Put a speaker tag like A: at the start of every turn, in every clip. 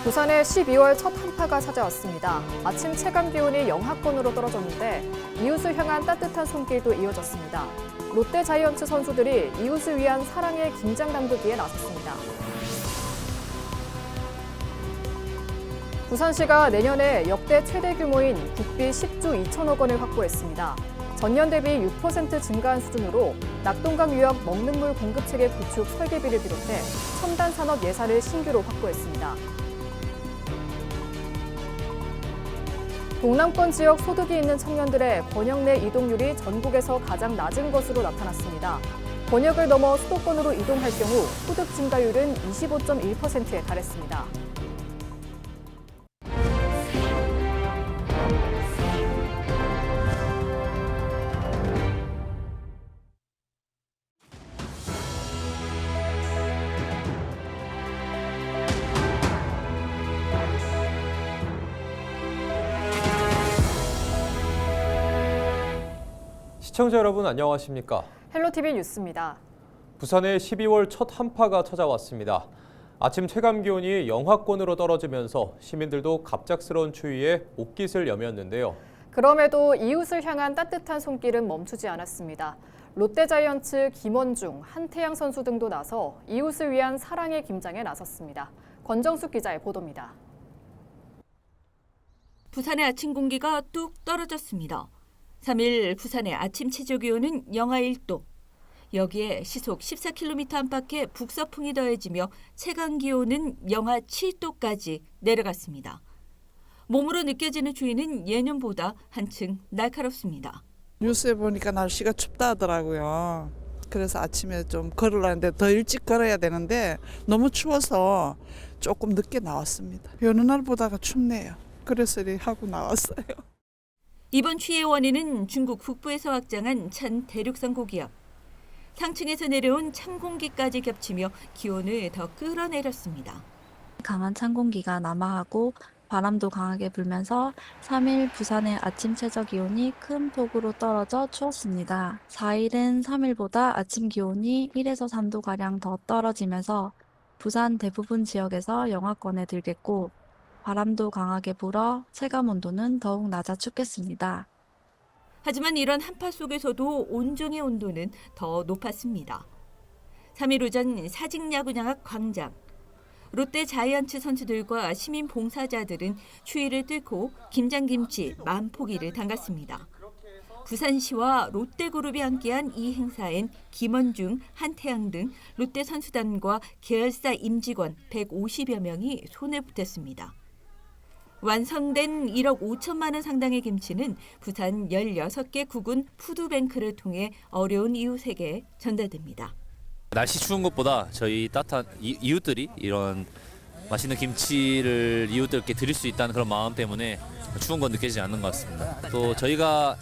A: 부산에 12월 첫 한파가 찾아왔습니다. 아침 체감 기온이 영하권으로 떨어졌는데 이웃을 향한 따뜻한 손길도 이어졌습니다. 롯데 자이언츠 선수들이 이웃을 위한 사랑의 김장 담그기에 나섰습니다. 부산시가 내년에 역대 최대 규모인 국비 10조 2천억 원을 확보했습니다. 전년 대비 6% 증가한 수준으로 낙동강 유역 먹는 물 공급 체계 구축 설계비를 비롯해 첨단 산업 예산을 신규로 확보했습니다. 동남권 지역 소득이 있는 청년들의 권역 내 이동률이 전국에서 가장 낮은 것으로 나타났습니다. 권역을 넘어 수도권으로 이동할 경우 소득 증가율은 25.1%에 달했습니다.
B: 시청자 여러분 안녕하십니까?
A: 헬로티비 뉴스입니다.
B: 부산에 12월 첫 한파가 찾아왔습니다. 아침 체감 기온이 영하권으로 떨어지면서 시민들도 갑작스러운 추위에 옷깃을 여몄는데요.
A: 그럼에도 이웃을 향한 따뜻한 손길은 멈추지 않았습니다. 롯데자이언츠 김원중, 한태양 선수 등도 나서 이웃을 위한 사랑의 김장에 나섰습니다. 권정숙 기자의 보도입니다.
C: 부산의 아침 공기가 뚝 떨어졌습니다. 3일 부산의 아침 최저 기온은 영하 1도. 여기에 시속 14km 안팎의 북서풍이 더해지며 체감 기온은 영하 7도까지 내려갔습니다. 몸으로 느껴지는 추위는 예년보다 한층 날카롭습니다.
D: 뉴스에 보니까 날씨가 춥다 하더라고요. 그래서 아침에 좀 걸으려는데 더 일찍 걸어야 되는데 너무 추워서 조금 늦게 나왔습니다. 여느 날보다가 춥네요. 그래서 이렇게 하고 나왔어요.
C: 이번 추위의 원인은 중국 북부에서 확장한 찬 대륙성 고기압. 상층에서 내려온 찬 공기까지 겹치며 기온을 더 끌어내렸습니다.
E: 강한 찬 공기가 남하하고 바람도 강하게 불면서 3일 부산의 아침 최저 기온이 큰 폭으로 떨어져 추웠습니다. 4일은 3일보다 아침 기온이 1에서 3도가량 더 떨어지면서 부산 대부분 지역에서 영하권에 들겠고 바람도 강하게 불어 체감 온도는 더욱 낮아 춥겠습니다.
C: 하지만 이런 한파 속에서도 온종의 온도는 더 높았습니다. 3일 오전 사직야구장 앞 광장. 롯데 자이언츠 선수들과 시민 봉사자들은 추위를 뚫고 김장김치 10,000포기를 담갔습여 부산시와 롯데그룹이 함께한 이 행사엔 김원중, 한태양 등 롯데 선수단과 계열사 임직원 150여 명이 손에 붙었습니다. 완성된 1억 5천만 원 상당의 김치는 부산 16개 구군 푸드뱅크를 통해 어려운 이웃에게 전달됩니다.
F: 날씨 추운 것보다 저희 따뜻한 이웃들이 이런 맛있는 김치를 이웃들께 드릴 수 있다는 그런 마음 때문에 추운 건 느껴지지 않는 것 같습니다. 또 저희가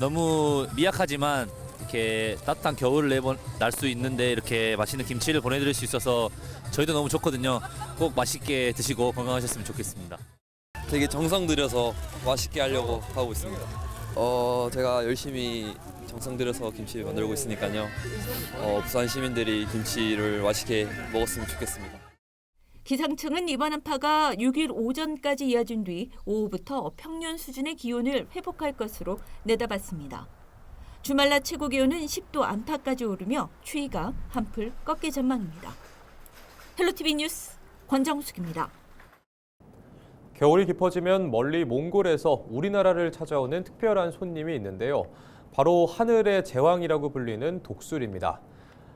F: 너무 미약하지만 이렇게 따뜻한 겨울을 날 수 있는데 이렇게 맛있는 김치를 보내드릴 수 있어서 저희도 너무 좋거든요. 꼭 맛있게 드시고 건강하셨으면 좋겠습니다.
G: 되게 정성 들여서 맛있게 하려고 하고 있습니다. 제가 열심히 정성 들여서 김치 만들고 있으니까요. 부산 시민들이 김치를 맛있게 먹었으면 좋겠습니다.
C: 기상청은 이번 한파가 6일 오전까지 이어진 뒤 오후부터 평년 수준의 기온을 회복할 것으로 내다봤습니다. 주말 낮 최고 기온은 10도 안팎까지 오르며 추위가 한풀 꺾일 전망입니다. 헬로티비 뉴스 권정숙입니다.
B: 겨울이 깊어지면 멀리 몽골에서 우리나라를 찾아오는 특별한 손님이 있는데요. 바로 하늘의 제왕이라고 불리는 독수리입니다.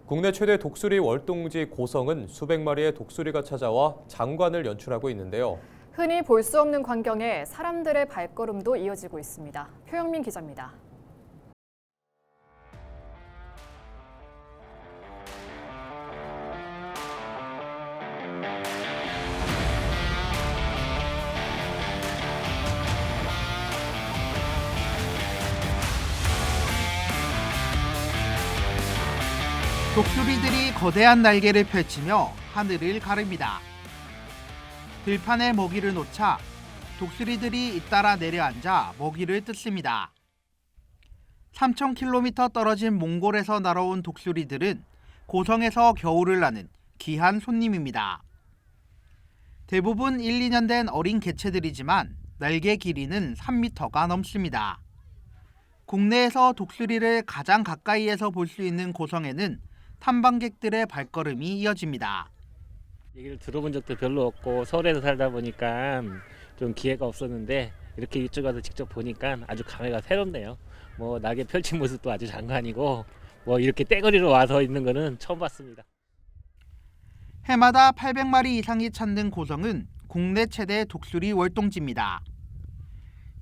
B: 국내 최대 독수리 월동지 고성은 수백 마리의 독수리가 찾아와 장관을 연출하고 있는데요.
A: 흔히 볼 수 없는 광경에 사람들의 발걸음도 이어지고 있습니다. 표영민 기자입니다.
H: 독수리들이 거대한 날개를 펼치며 하늘을 가릅니다. 들판에 먹이를 놓자 독수리들이 잇따라 내려앉아 먹이를 뜯습니다. 3,000km 떨어진 몽골에서 날아온 독수리들은 고성에서 겨울을 나는 귀한 손님입니다. 대부분 1, 2년 된 어린 개체들이지만 날개 길이는 3m가 넘습니다. 국내에서 독수리를 가장 가까이에서 볼 수 있는 고성에는 탐방객들의 발걸음이 이어집니다.
I: 얘기를 들어본 적도 별로 없고 서울에서 살다 보니까 좀 기회가 없었는데 이렇게 이쪽 와서 직접 보니까 아주 감회가 새롭네요. 뭐 낙에 펼친 모습도 아주 장관이고 뭐 이렇게 떼거리로 와서 있는 거는 처음 봤습니다.
H: 해마다 800마리 이상이 찾는 고성은 국내 최대 독수리 월동지입니다.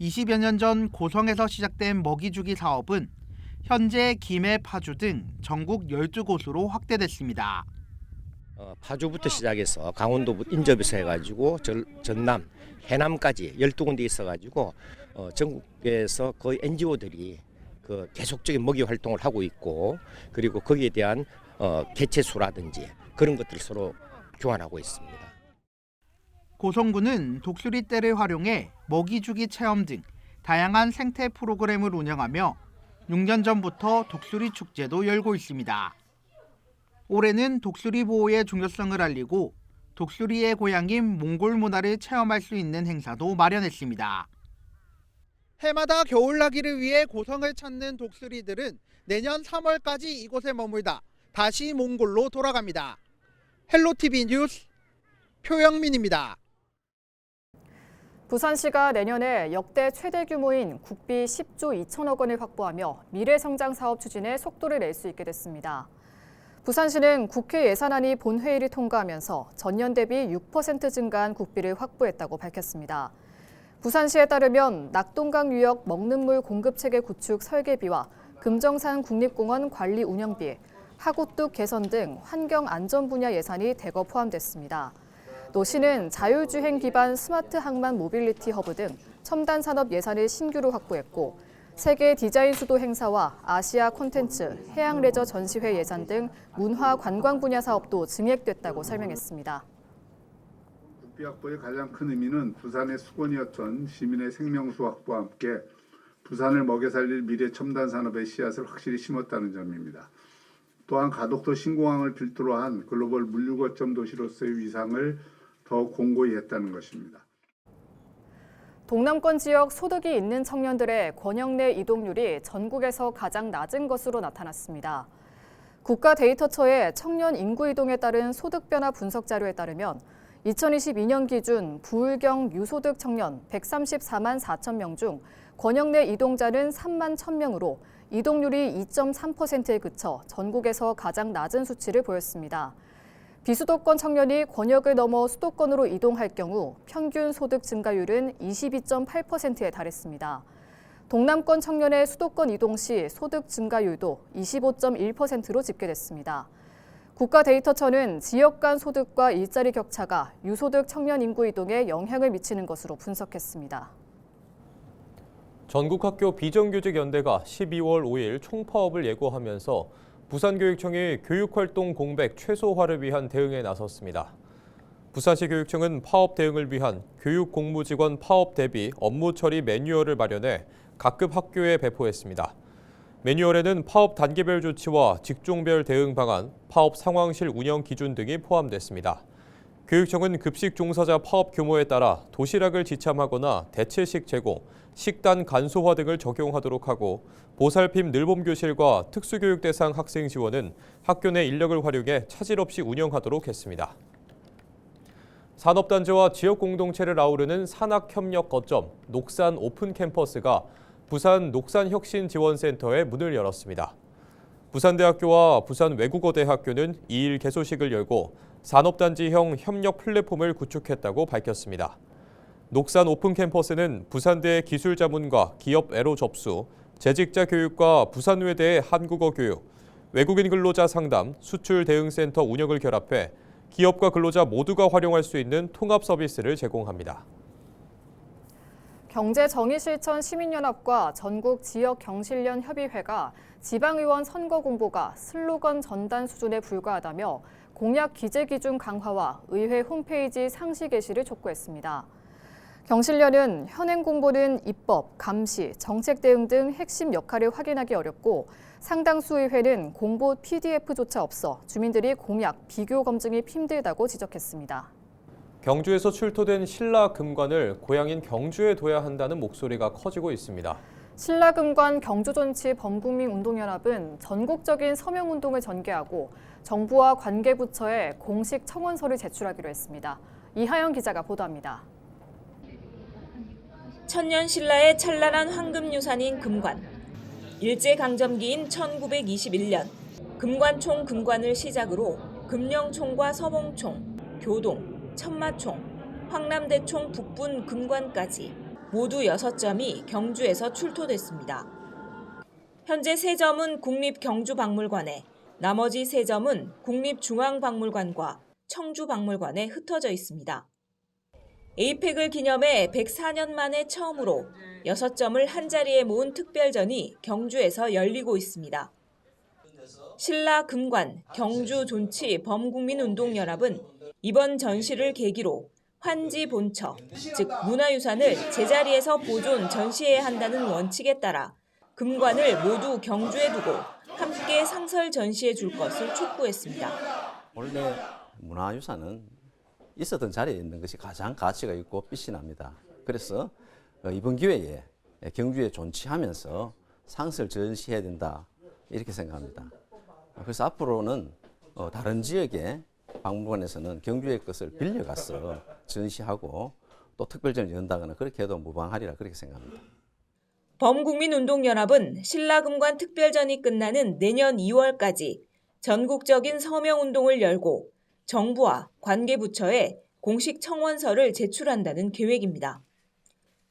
H: 20여 년 전 고성에서 시작된 먹이주기 사업은 현재 김해, 파주 등 전국 12곳으로 확대됐습니다.
J: 파주부터 시작해서 강원도 인접에서 해가지고 전남, 해남까지 12군데 있어가지고 전국에서 거의 NGO들이 그 계속적인 먹이 활동을 하고 있고 그리고 거기에 대한 개체수라든지 그런 것들을 서로 교환하고 있습니다.
H: 고성군은 독수리 떼를 활용해 먹이주기 체험 등 다양한 생태 프로그램을 운영하며 6년 전부터 독수리 축제도 열고 있습니다. 올해는 독수리 보호의 중요성을 알리고 독수리의 고향인 몽골 문화를 체험할 수 있는 행사도 마련했습니다. 해마다 겨울나기를 위해 고성을 찾는 독수리들은 내년 3월까지 이곳에 머물다 다시 몽골로 돌아갑니다. 헬로티비 뉴스 표영민입니다.
A: 부산시가 내년에 역대 최대 규모인 국비 10조 2천억 원을 확보하며 미래성장 사업 추진에 속도를 낼 수 있게 됐습니다. 부산시는 국회 예산안이 본회의를 통과하면서 전년 대비 6% 증가한 국비를 확보했다고 밝혔습니다. 부산시에 따르면 낙동강 유역 먹는 물 공급체계 구축 설계비와 금정산 국립공원 관리 운영비, 하구뚝 개선 등 환경 안전 분야 예산이 대거 포함됐습니다. 또 시는 자율주행 기반 스마트 항만 모빌리티 허브 등 첨단 산업 예산을 신규로 확보했고 세계 디자인 수도 행사와 아시아 콘텐츠, 해양 레저 전시회 예산 등 문화 관광 분야 사업도 증액됐다고 설명했습니다.
K: 국비 확보의 가장 큰 의미는 부산의 수건이었던 시민의 생명수 확보와 함께 부산을 먹여 살릴 미래 첨단 산업의 씨앗을 확실히 심었다는 점입니다. 또한 가덕도 신공항을 필두로 한 글로벌 물류 거점 도시로서의 위상을 더 공고히 했다는 것입니다.
A: 동남권 지역 소득이 있는 청년들의 권역 내 이동률이 전국에서 가장 낮은 것으로 나타났습니다. 국가데이터처의 청년 인구 이동에 따른 소득 변화 분석 자료에 따르면 2022년 기준 부울경 유소득 청년 134만 4천 명 중 권역 내 이동자는 3만 1,000명으로 이동률이 2.3%에 그쳐 전국에서 가장 낮은 수치를 보였습니다. 비수도권 청년이 권역을 넘어 수도권으로 이동할 경우 평균 소득 증가율은 22.8%에 달했습니다. 동남권 청년의 수도권 이동 시 소득 증가율도 25.1%로 집계됐습니다. 국가데이터처는 지역 간 소득과 일자리 격차가 유소득 청년 인구 이동에 영향을 미치는 것으로 분석했습니다.
B: 전국학교 비정규직연대가 12월 5일 총파업을 예고하면서 부산교육청이 교육활동 공백 최소화를 위한 대응에 나섰습니다. 부산시 교육청은 파업 대응을 위한 교육공무직원 파업 대비 업무 처리 매뉴얼을 마련해 각급 학교에 배포했습니다. 매뉴얼에는 파업 단계별 조치와 직종별 대응 방안, 파업 상황실 운영 기준 등이 포함됐습니다. 교육청은 급식 종사자 파업 규모에 따라 도시락을 지참하거나 대체식 제공, 식단 간소화 등을 적용하도록 하고 보살핌 늘봄교실과 특수교육 대상 학생 지원은 학교 내 인력을 활용해 차질 없이 운영하도록 했습니다. 산업단지와 지역공동체를 아우르는 산학협력 거점 녹산 오픈캠퍼스가 부산 녹산혁신지원센터에 문을 열었습니다. 부산대학교와 부산외국어대학교는 2일 개소식을 열고 산업단지형 협력 플랫폼을 구축했다고 밝혔습니다. 녹산 오픈캠퍼스는 부산대 기술자문과 기업 애로 접수, 재직자 교육과 부산외대의 한국어 교육, 외국인 근로자 상담, 수출 대응센터 운영을 결합해 기업과 근로자 모두가 활용할 수 있는 통합 서비스를 제공합니다.
A: 경제정의실천 시민연합과 전국 지역경실련 협의회가 지방의원 선거 공보가 슬로건 전단 수준에 불과하다며 공약 기재 기준 강화와 의회 홈페이지 상시 게시를 촉구했습니다. 경실련은 현행 공보는 입법, 감시, 정책 대응 등 핵심 역할을 확인하기 어렵고 상당수 의회는 공보 PDF조차 없어 주민들이 공약, 비교 검증이 힘들다고 지적했습니다.
B: 경주에서 출토된 신라금관을 고향인 경주에 둬야 한다는 목소리가 커지고 있습니다.
A: 신라금관 경주존치 범국민운동연합은 전국적인 서명운동을 전개하고 정부와 관계부처에 공식 청원서를 제출하기로 했습니다. 이하영 기자가 보도합니다.
L: 천년 신라의 찬란한 황금유산인 금관. 일제강점기인 1921년 금관총 금관을 시작으로 금령총과 서봉총, 교동, 천마총, 황남대총 북분 금관까지 모두 6점이 경주에서 출토됐습니다. 현재 3점은 국립경주박물관에, 나머지 3점은 국립중앙박물관과 청주박물관에 흩어져 있습니다. 에이펙을 기념해 104년 만에 처음으로 6점을 한자리에 모은 특별전이 경주에서 열리고 있습니다. 신라금관 경주존치 범국민운동연합은 이번 전시를 계기로 환지 본처, 즉 문화유산을 제자리에서 보존, 전시해야 한다는 원칙에 따라 금관을 모두 경주에 두고 함께 상설 전시해 줄 것을 촉구했습니다.
M: 원래 문화유산은 있었던 자리에 있는 것이 가장 가치가 있고 빛이 납니다. 그래서 이번 기회에 경주에 존치하면서 상설 전시해야 된다 이렇게 생각합니다. 그래서 앞으로는 다른 지역의 박물관에서는 경주의 것을 빌려가서 전시하고 또 특별전을 연다거나 그렇게 해도 무방하리라 그렇게 생각합니다.
L: 범국민운동연합은 신라금관 특별전이 끝나는 내년 2월까지 전국적인 서명운동을 열고 정부와 관계부처에 공식 청원서를 제출한다는 계획입니다.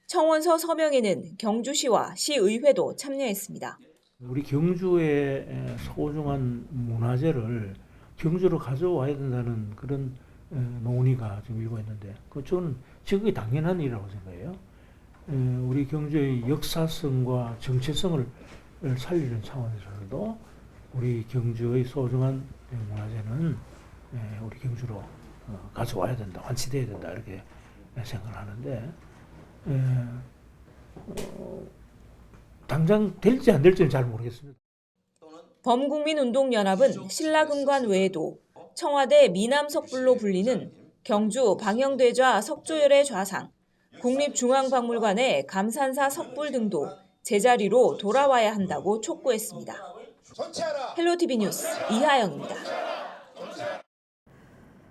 L: 청원서 서명에는 경주시와 시의회도 참여했습니다.
N: 우리 경주의 소중한 문화재를 경주로 가져와야 된다는 그런 논의가 지금 일고 있는데 저는 지극히 당연한 일이라고 생각해요. 우리 경주의 역사성과 정체성을 살리는 차원에서도 우리 경주의 소중한 문화재는 우리 경주로 가져와야 된다, 환치돼야 된다 이렇게 생각을 하는데 당장 될지 안 될지는 잘 모르겠습니다.
L: 범국민운동연합은 신라금관 외에도 청와대 미남석불로 불리는 경주 방영대좌 석조열의 좌상, 국립중앙박물관의 감산사 석불 등도 제자리로 돌아와야 한다고 촉구했습니다. 헬로티비 뉴스 이하영입니다.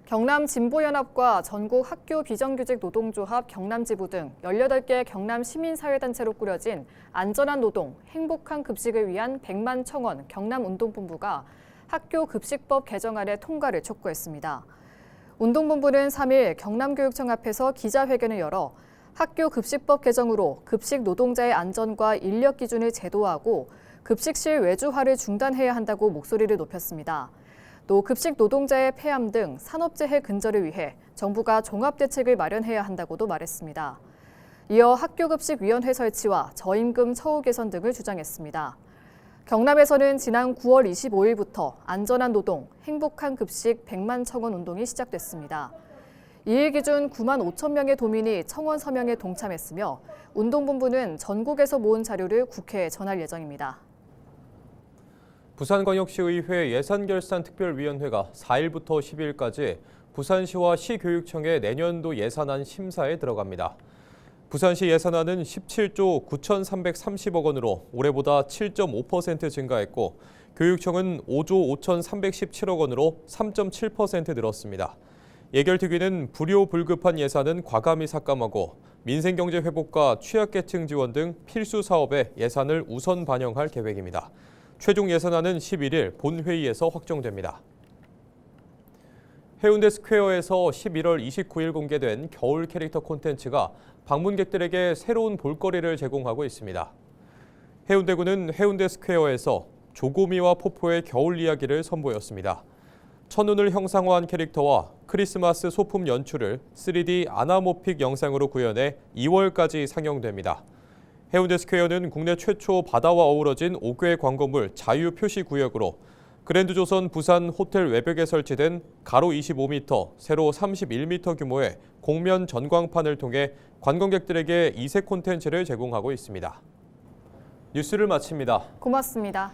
A: 경남 진보연합과 전국 학교 비정규직 노동조합 경남지부 등 18개 경남 시민사회단체로 꾸려진 안전한 노동, 행복한 급식을 위한 100만 청원 경남운동본부가 학교 급식법 개정안의 통과를 촉구했습니다. 운동본부는 3일 경남교육청 앞에서 기자회견을 열어 학교 급식법 개정으로 급식 노동자의 안전과 인력 기준을 제도화하고 급식실 외주화를 중단해야 한다고 목소리를 높였습니다. 또 급식 노동자의 폐암 등 산업재해 근절을 위해 정부가 종합대책을 마련해야 한다고도 말했습니다. 이어 학교급식위원회 설치와 저임금 처우 개선 등을 주장했습니다. 경남에서는 지난 9월 25일부터 안전한 노동, 행복한 급식 100만 청원 운동이 시작됐습니다. 이일 기준 9만 5천 명의 도민이 청원 서명에 동참했으며 운동본부는 전국에서 모은 자료를 국회에 전할 예정입니다.
B: 부산광역시의회 예산결산특별위원회가 4일부터 10일까지 부산시와 시교육청의 내년도 예산안 심사에 들어갑니다. 부산시 예산안은 17조 9,330억 원으로 올해보다 7.5% 증가했고 교육청은 5조 5,317억 원으로 3.7% 늘었습니다. 예결특위는 불효불급한 예산은 과감히 삭감하고 민생경제 회복과 취약계층 지원 등 필수 사업에 예산을 우선 반영할 계획입니다. 최종 예산안은 11일 본회의에서 확정됩니다. 해운대 스퀘어에서 11월 29일 공개된 겨울 캐릭터 콘텐츠가 방문객들에게 새로운 볼거리를 제공하고 있습니다. 해운대구는 해운대 스퀘어에서 조고미와 포포의 겨울 이야기를 선보였습니다. 천운을 형상화한 캐릭터와 크리스마스 소품 연출을 3D 아나모픽 영상으로 구현해 2월까지 상영됩니다. 해운대 스퀘어는 국내 최초 바다와 어우러진 5개 광고물 자유 표시 구역으로 그랜드조선 부산 호텔 외벽에 설치된 가로 25m, 세로 31m 규모의 공면 전광판을 통해 관광객들에게 이색 콘텐츠를 제공하고 있습니다. 뉴스를 마칩니다.
A: 고맙습니다.